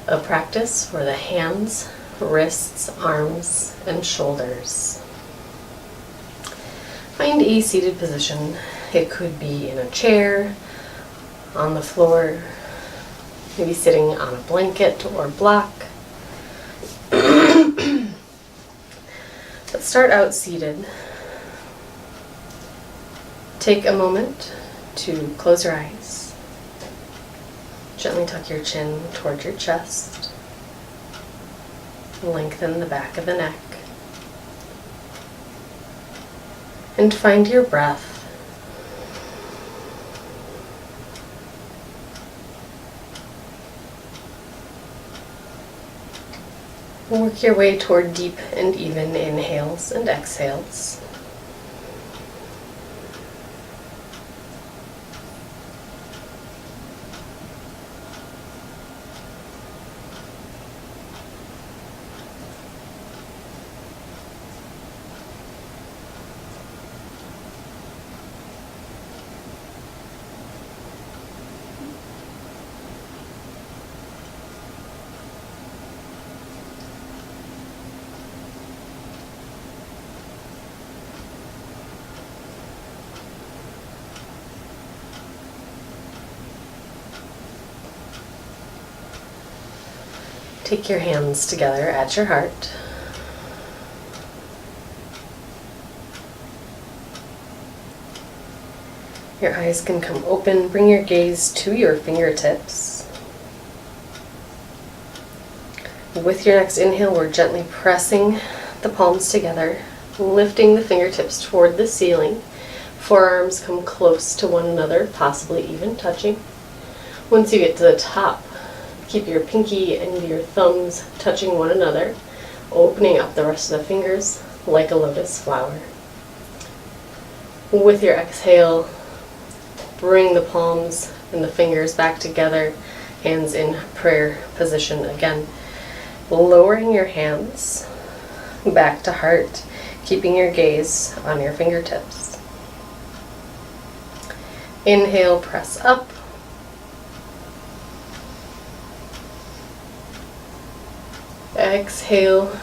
a practice for the hands, wrists, arms, and shoulders. Find a seated position. It could be in a chair, on the floor, maybe sitting on a blanket or block. But start out seated. Take a moment to close your eyes. Gently tuck your chin toward your chest. Lengthen the back of the neck. And find your breath. Work your way toward deep and even inhales and exhales. Take your hands together at your heart. Your eyes can come open. Bring your gaze to your fingertips. With your next inhale, we're gently pressing the palms together, lifting the fingertips toward the ceiling. Forearms come close to one another, possibly even touching. Once you get to the top, keep your pinky and your thumbs touching one another, opening up the rest of the fingers like a lotus flower. With your exhale, bring the palms and the fingers back together, hands in prayer position again. Lowering your hands back to heart, keeping your gaze on your fingertips. Inhale, press up. Exhale,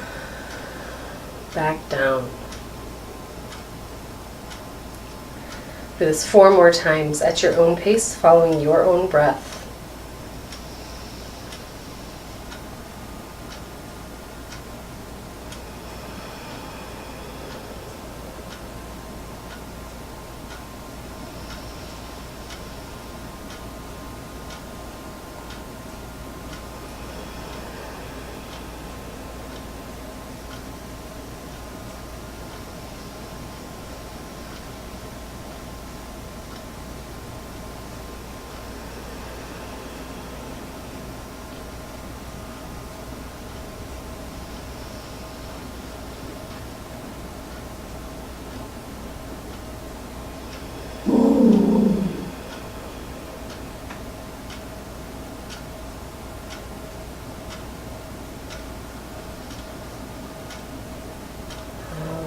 back down. Do this 4 more times at your own pace, following your own breath.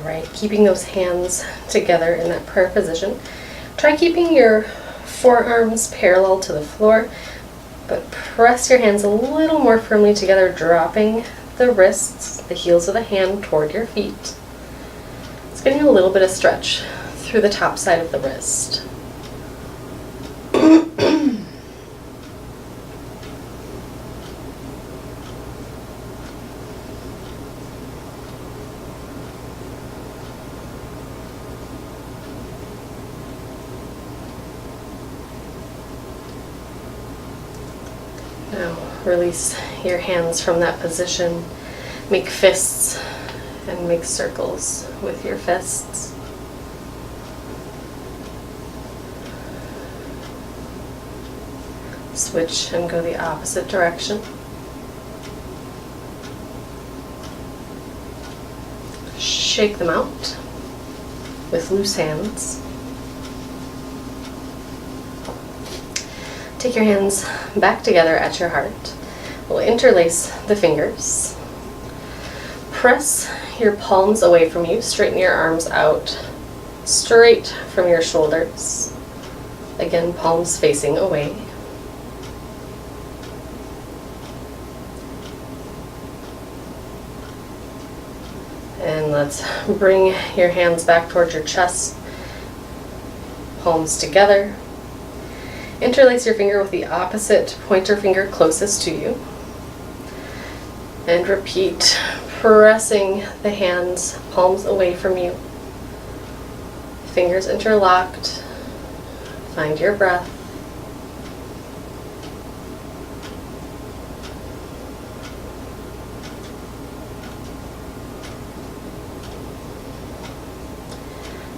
Alright, keeping those hands together in that prayer position. Try keeping your forearms parallel to the floor, but press your hands a little more firmly together, dropping the wrists, the heels of the hand toward your feet. It's getting a little bit of stretch through the top side of the wrist. Now release your hands from that position. Make fists and make circles with your fists. Switch and go the opposite direction. Shake them out with loose hands. Take your hands back together at your heart. We'll interlace the fingers. Press your palms away from you. Straighten your arms out straight from your shoulders. Again, palms facing away. And let's bring your hands back towards your chest, palms together. Interlace your finger with the opposite pointer finger closest to you. And repeat, pressing the hands, palms away from you. Fingers interlocked. Find your breath.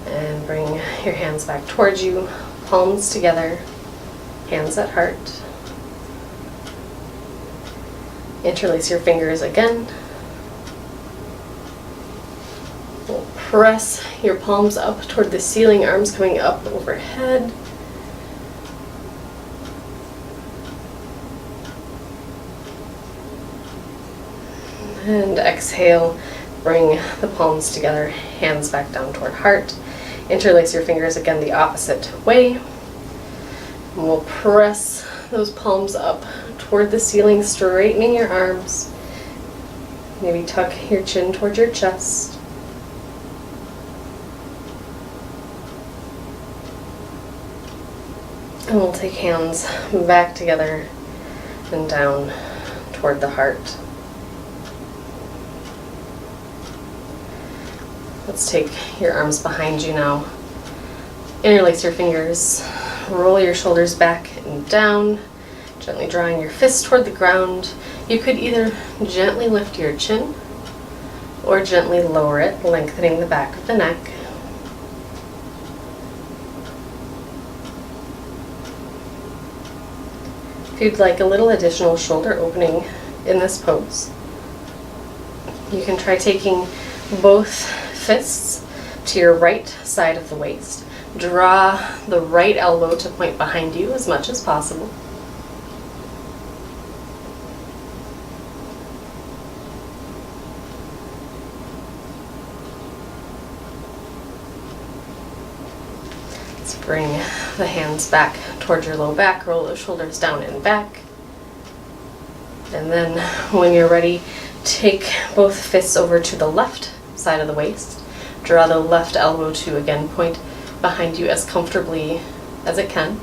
And bring your hands back towards you, palms together, hands at heart. Interlace your fingers again. We'll press your palms up toward the ceiling, arms coming up overhead. And exhale, bring the palms together, hands back down toward heart. Interlace your fingers again the opposite way. And we'll press those palms up toward the ceiling, straightening your arms. Maybe tuck your chin towards your chest. And we'll take hands back together and down toward the heart. Let's take your arms behind you now. Interlace your fingers. Roll your shoulders back and down, gently drawing your fists toward the ground. You could either gently lift your chin or gently lower it, lengthening the back of the neck. If you'd like a little additional shoulder opening in this pose, you can try taking both fists to your right side of the waist. Draw the right elbow to point behind you as much as possible. Let's bring the hands back towards your low back, roll those shoulders down and back. And then when you're ready, take both fists over to the left side of the waist. Draw the left elbow to again point behind you as comfortably as it can.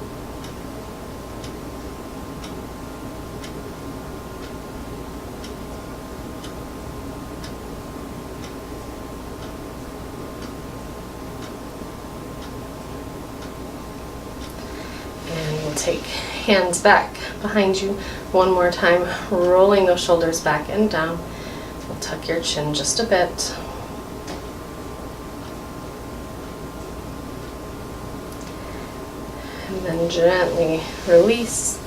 And we'll take hands back behind you one more time, rolling those shoulders back and down. We'll tuck your chin just a bit. And then gently release.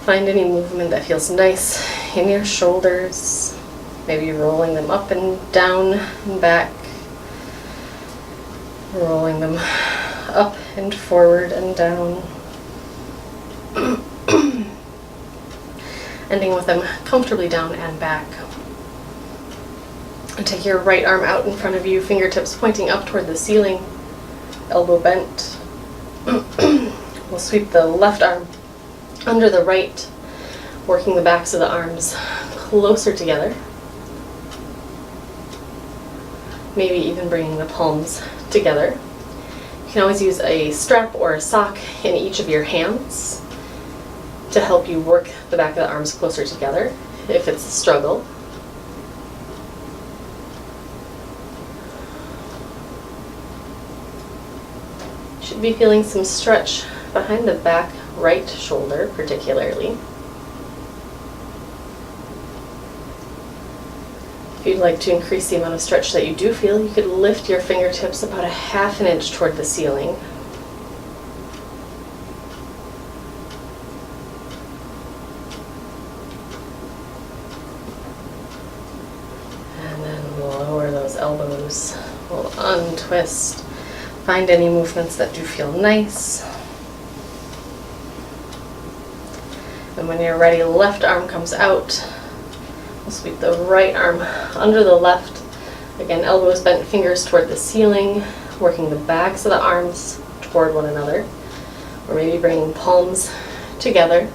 Find any movement that feels nice in your shoulders. Maybe rolling them up and down and back. Rolling them up and forward and down. Ending with them comfortably down and back. And take your right arm out in front of you, fingertips pointing up toward the ceiling, elbow bent. We'll sweep the left arm under the right, working the backs of the arms closer together. Maybe even bringing the palms together. You can always use a strap or a sock in each of your hands to help you work the back of the arms closer together if it's a struggle. Should be feeling some stretch behind the back right shoulder particularly. If you'd like to increase the amount of stretch that you do feel, you could lift your fingertips about a half an inch toward the ceiling. And then lower those elbows. We'll untwist. Find any movements that do feel nice. And when you're ready, left arm comes out. We'll sweep the right arm under the left. Again, elbows bent, fingers toward the ceiling, working the backs of the arms toward one another. Or maybe bringing palms together.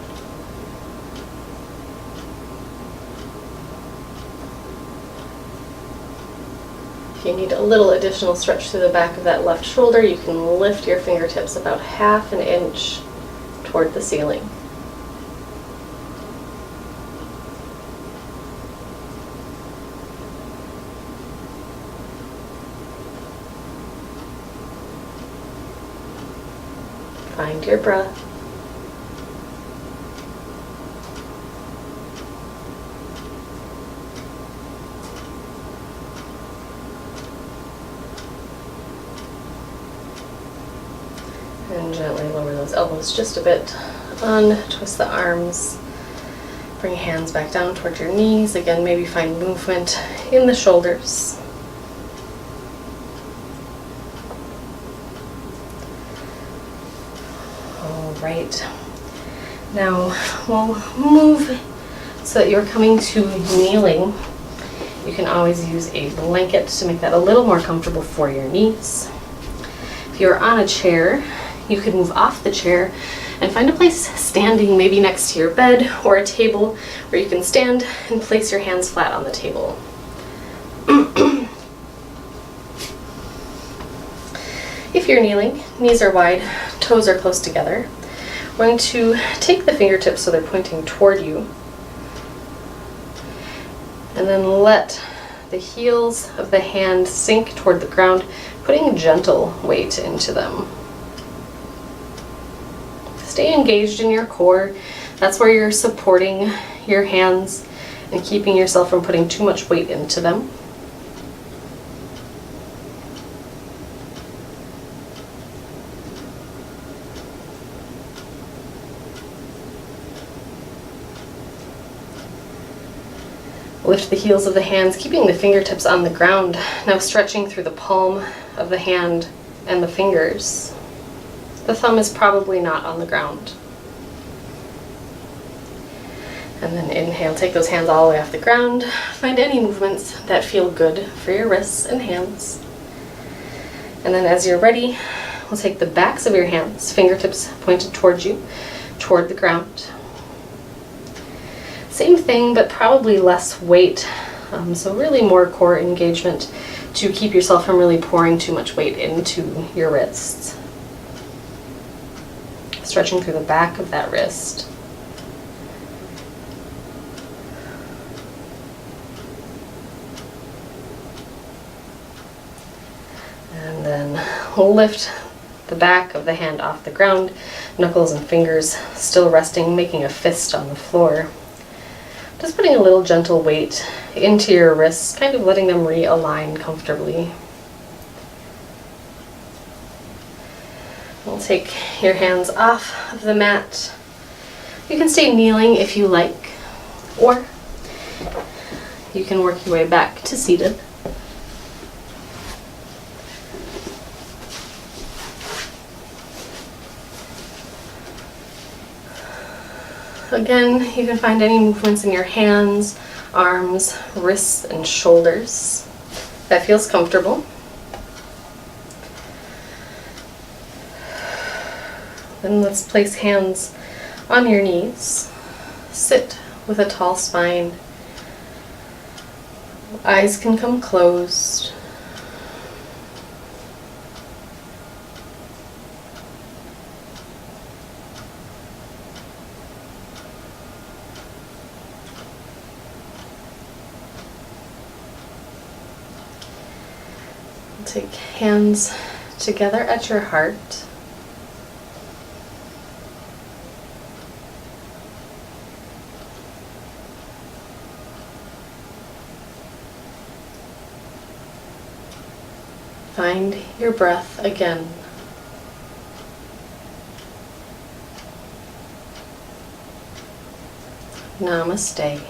If you need a little additional stretch through the back of that left shoulder, you can lift your fingertips about 1/2 inch toward the ceiling. Find your breath. And gently lower those elbows just a bit. Untwist the arms. Bring hands back down towards your knees. Again, maybe find movement in the shoulders. All right. Now we'll move so that you're coming to kneeling. You can always use a blanket to make that a little more comfortable for your knees. If you're on a chair, you could move off the chair and find a place standing, maybe next to your bed or a table where you can stand and place your hands flat on the table. If you're kneeling, knees are wide, toes are close together. We're going to take the fingertips so they're pointing toward you, and then let the heels of the hand sink toward the ground, putting gentle weight into them. Stay engaged in your core. That's where you're supporting your hands and keeping yourself from putting too much weight into them. Lift the heels of the hands, keeping the fingertips on the ground. Now stretching through the palm of the hand and the fingers. The thumb is probably not on the ground. And then inhale, take those hands all the way off the ground. Find any movements that feel good for your wrists and hands. And then as you're ready, we'll take the backs of your hands, fingertips pointed towards you, toward the ground. Same thing, but probably less weight. So really more core engagement to keep yourself from really pouring too much weight into your wrists. Stretching through the back of that wrist. And then lift the back of the hand off the ground, knuckles and fingers still resting, making a fist on the floor. Just putting a little gentle weight into your wrists, kind of letting them realign comfortably. We'll take your hands off of the mat. You can stay kneeling if you like, or you can work your way back to seated. Again, you can find any movements in your hands, arms, wrists, and shoulders that feels comfortable. Then let's place hands on your knees. Sit with a tall spine. Eyes can come closed. Take hands together at your heart. Find your breath again. Namaste.